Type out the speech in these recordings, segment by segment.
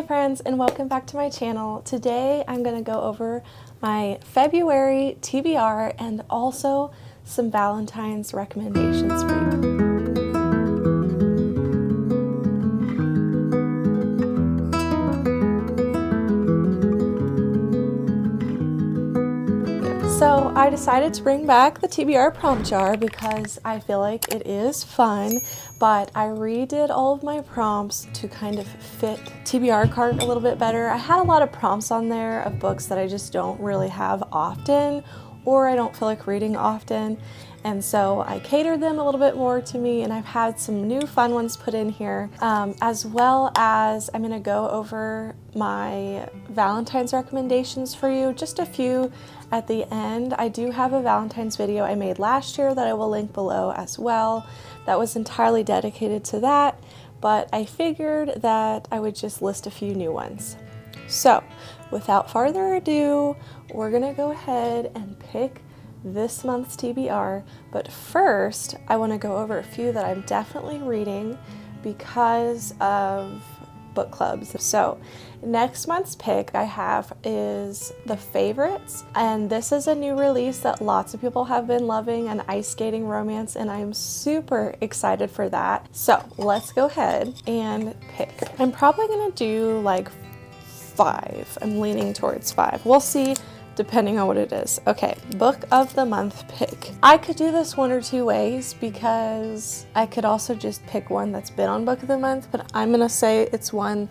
Hi friends, and welcome back to my channel. Today I'm going to go over my February TBR and also some Valentine's recommendations for you. So I decided to bring back the TBR prompt jar because I feel like it is fun, but I redid all of my prompts to kind of fit TBR cart a little bit better. I had a lot of prompts on there of books that I just don't really have often, or I don't feel like reading often. And so I catered them a little bit more to me, and I've had some new fun ones put in here, as well as I'm going to go over my Valentine's recommendations for you, just a few at the end. I do have a Valentine's video I made last year that I will link below as well. That was entirely dedicated to that, but I figured that I would just list a few new ones. So without further ado, we're going to go ahead and pick this month's TBR, but first I want to go over a few that I'm definitely reading because of book clubs. So next month's pick I have is The Favorites, and this is a new release that lots of people have been loving, an ice skating romance, and I'm super excited for that. So let's go ahead and pick. I'm probably gonna do like 5. I'm leaning towards 5. We'll see depending on what it is. Okay, book of the month pick. I could do this one or two ways because I could also just pick one that's been on book of the month, but I'm gonna say it's one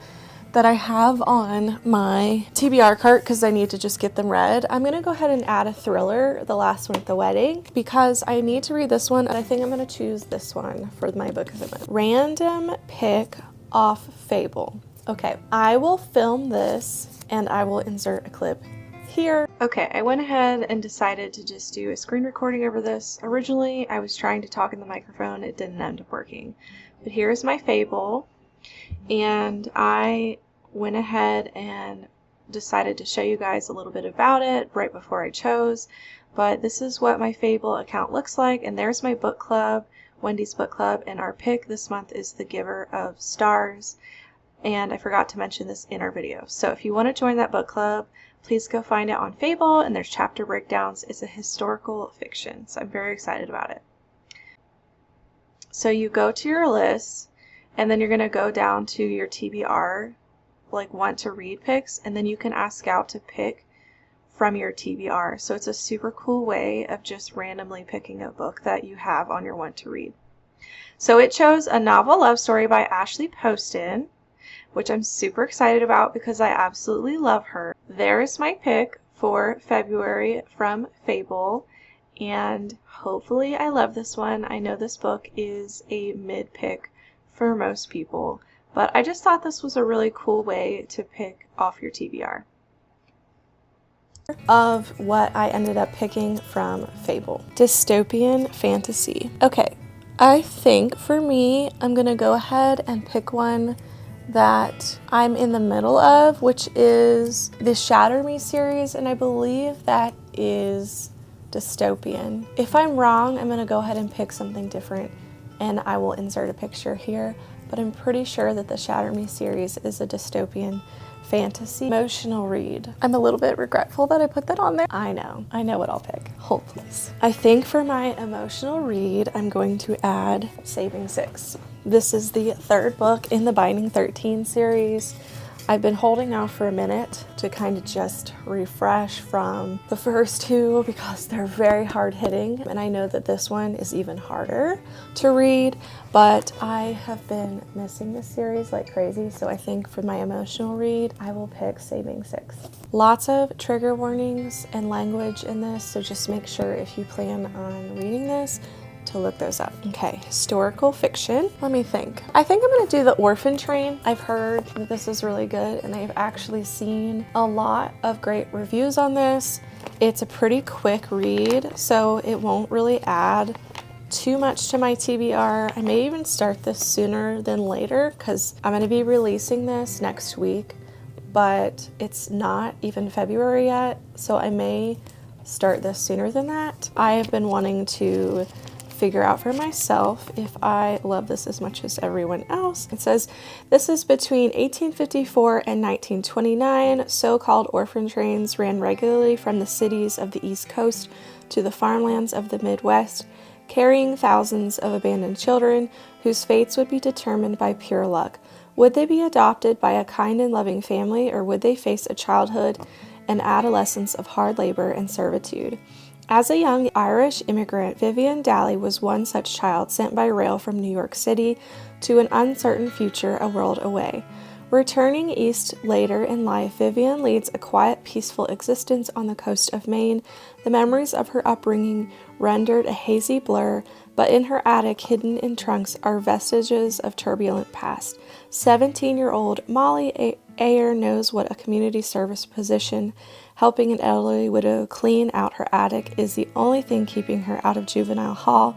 that I have on my TBR cart because I need to just get them read. I'm gonna go ahead and add a thriller, The Last One at the Wedding, because I need to read this one, and I think I'm gonna choose this one for my book of the month. Random pick off Fable. Okay, I will film this and I will insert a clip here. Okay, I went ahead and decided to just do a screen recording over this. Originally, I was trying to talk in the microphone. It didn't end up working. But here's my Fable, and I went ahead and decided to show you guys a little bit about it right before I chose. But this is what my Fable account looks like, and there's my book club, Wendy's book club, and our pick this month is The Giver of Stars. And I forgot to mention this in our video. So if you want to join that book club, please go find it on Fable, and there's chapter breakdowns. It's a historical fiction, so I'm very excited about it. So you go to your list, and then you're going to go down to your TBR, like want to read picks, and then you can ask out to pick from your TBR. So it's a super cool way of just randomly picking a book that you have on your want to read. So it chose A Novel Love Story by Ashley Poston, which I'm super excited about because I absolutely love her. There's my pick for February from Fable, and hopefully I love this one. I know this book is a mid pick for most people, but I just thought this was a really cool way to pick off your TBR. Of what I ended up picking from Fable. Dystopian fantasy. Okay, I think for me, I'm gonna go ahead and pick one that I'm in the middle of, which is the Shatter Me series, and I believe that is dystopian. If I'm wrong, I'm gonna go ahead and pick something different, and I will insert a picture here, but I'm pretty sure that the Shatter Me series is a dystopian fantasy emotional read. I'm a little bit regretful that I put that on there. I know what I'll pick. Hold please. I think for my emotional read, I'm going to add Saving 6. This is the 3rd book in the Binding 13 series. I've been holding out for a minute to kind of just refresh from the first 2 because they're very hard hitting, and I know that this one is even harder to read, but I have been missing this series like crazy, so I think for my emotional read, I will pick Saving 6. Lots of trigger warnings and language in this, so just make sure if you plan on reading this to look those up. Okay, historical fiction. Let me think. I think I'm gonna do The Orphan Train. I've heard that this is really good, and I've actually seen a lot of great reviews on this. It's a pretty quick read, so it won't really add too much to my TBR. I may even start this sooner than later because I'm gonna be releasing this next week, but it's not even February yet, so I may start this sooner than that. I have been wanting to figure out for myself if I love this as much as everyone else. It says, this is between 1854 and 1929. So-called orphan trains ran regularly from the cities of the East Coast to the farmlands of the Midwest, carrying thousands of abandoned children whose fates would be determined by pure luck. Would they be adopted by a kind and loving family, or would they face a childhood and adolescence of hard labor and servitude? As a young Irish immigrant, Vivian Daly was one such child sent by rail from New York City to an uncertain future a world away. Returning east later in life, Vivian leads a quiet, peaceful existence on the coast of Maine, the memories of her upbringing rendered a hazy blur, but in her attic, hidden in trunks, are vestiges of turbulent past. 17-year-old Molly Ayer knows what a community service position, helping an elderly widow clean out her attic, is the only thing keeping her out of juvenile hall.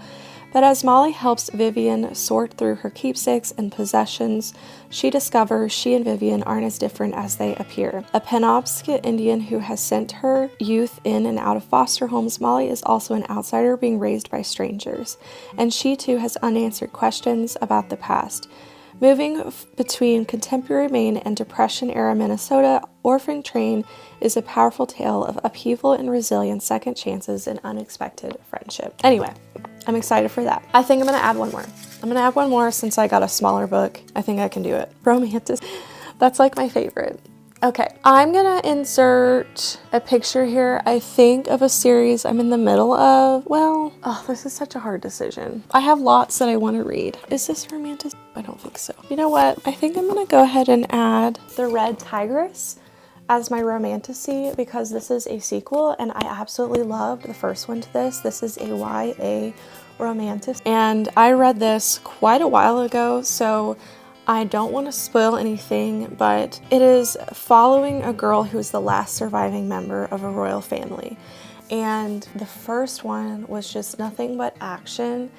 But as Molly helps Vivian sort through her keepsakes and possessions, she discovers she and Vivian aren't as different as they appear. A Penobscot Indian who has sent her youth in and out of foster homes, Molly is also an outsider being raised by strangers, and she too has unanswered questions about the past. Moving between contemporary Maine and Depression-era Minnesota, Orphan Train is a powerful tale of upheaval and resilience, second chances, and unexpected friendship. Anyway, I'm excited for that. I think I'm going to add one more. I'm going to add one more since I got a smaller book. I think I can do it. Romantic. That's like my favorite. Okay, I'm going to insert a picture here, I think, of a series I'm in the middle of. Well, this is such a hard decision. I have lots that I want to read. Is this romantic? I don't think so. You know what? I think I'm going to go ahead and add The Red Tigress as my romantasy, because this is a sequel and I absolutely loved the first one to this. This is a YA romantic, and I read this quite a while ago, so I don't want to spoil anything, but it is following a girl who is the last surviving member of a royal family. And the first one was just nothing but action,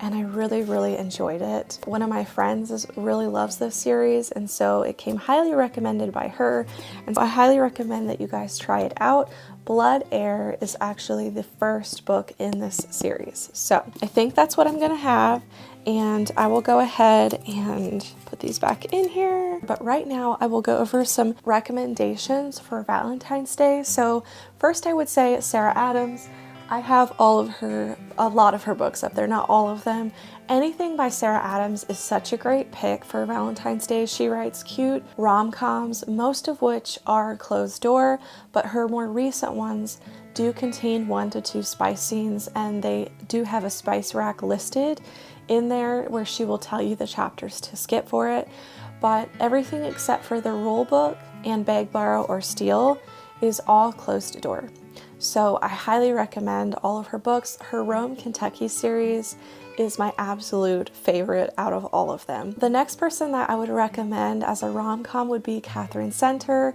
and I really, really enjoyed it. One of my friends really loves this series, and so it came highly recommended by her, and so I highly recommend that you guys try it out. Blood Heir is actually the first book in this series. So I think that's what I'm gonna have, and I will go ahead and put these back in here. But right now I will go over some recommendations for Valentine's Day. So first I would say Sarah Adams. I have a lot of her books up there, not all of them. Anything by Sarah Adams is such a great pick for Valentine's Day. She writes cute rom-coms, most of which are closed door, but her more recent ones do contain 1 to 2 spice scenes, and they do have a spice rack listed in there where she will tell you the chapters to skip for it. But everything except for the rule book and Beg, Borrow, or Steal is all closed door. So I highly recommend all of her books. Her Rome, Kentucky series is my absolute favorite out of all of them. The next person that I would recommend as a rom-com would be Catherine Center.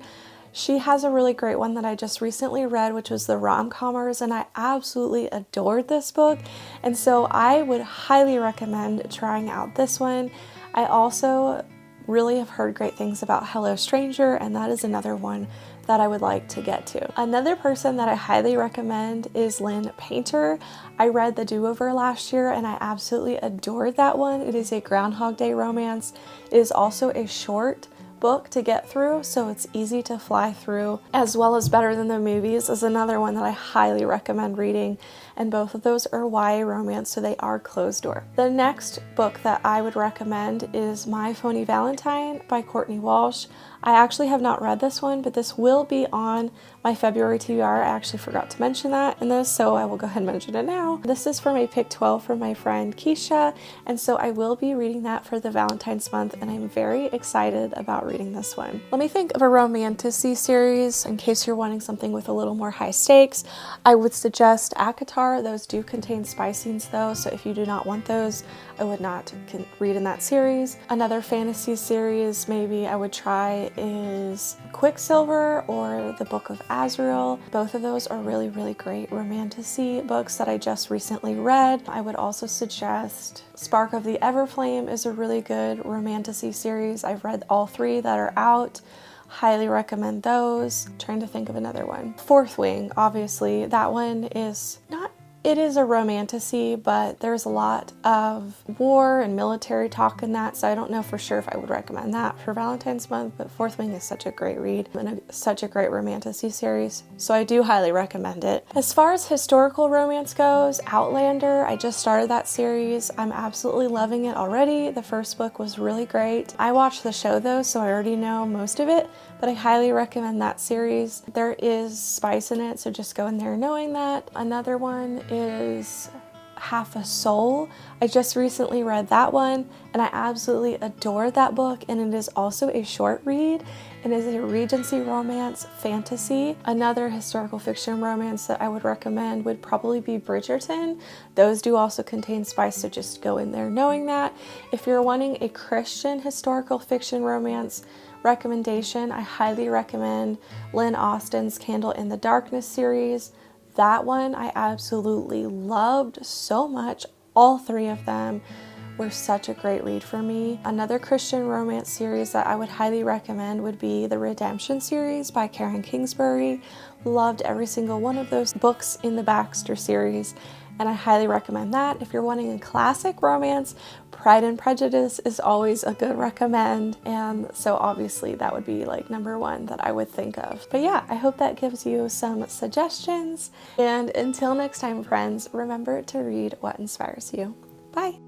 She has a really great one that I just recently read, which was The Rom-Commers, and I absolutely adored this book. And so I would highly recommend trying out this one. I also really have heard great things about Hello Stranger, and that is another one that I would like to get to. Another person that I highly recommend is Lynn Painter. I read The Do-Over last year and I absolutely adored that one. It is a Groundhog Day romance. It is also a short book to get through, so it's easy to fly through, as well as Better Than the Movies is another one that I highly recommend reading, and both of those are YA romance, so they are closed door. The next book that I would recommend is My Phony Valentine by Courtney Walsh. I actually have not read this one, but this will be on my February TBR. I actually forgot to mention that in this, so I will go ahead and mention it now. This is from a pick 12 from my friend Keisha, and so I will be reading that for the Valentine's month, and I'm very excited about reading this one. Let me think of a romantasy series in case you're wanting something with a little more high stakes. I would suggest ACOTAR. Those do contain spice scenes though, so if you do not want those, I would not read in that series. Another fantasy series maybe I would try is Quicksilver or The Book of Azrael. Both of those are really, really great romantasy books that I just recently read. I would also suggest Spark of the Everflame is a really good romantasy series. I've read all 3 that are out. Highly recommend those. Trying to think of another one. Fourth Wing, obviously. That one is not It is a romantasy, but there's a lot of war and military talk in that, so I don't know for sure if I would recommend that for Valentine's month, but Fourth Wing is such a great read and such a great romantasy series, so I do highly recommend it. As far as historical romance goes, Outlander, I just started that series. I'm absolutely loving it already. The first book was really great. I watched the show though, so I already know most of it, but I highly recommend that series. There is spice in it, so just go in there knowing that. Another one is Half a Soul. I just recently read that one and I absolutely adored that book, and it is also a short read. It is a Regency romance fantasy. Another historical fiction romance that I would recommend would probably be Bridgerton. Those do also contain spice, so just go in there knowing that. If you're wanting a Christian historical fiction romance recommendation, I highly recommend Lynn Austen's Candle in the Darkness series. That one I absolutely loved so much. All three of them were such a great read for me. Another Christian romance series that I would highly recommend would be the Redemption series by Karen Kingsbury. Loved every single one of those books in the Baxter series, and I highly recommend that. If you're wanting a classic romance, Pride and Prejudice is always a good recommend, and so obviously that would be like number one that I would think of. But yeah, I hope that gives you some suggestions, and until next time friends, remember to read what inspires you. Bye!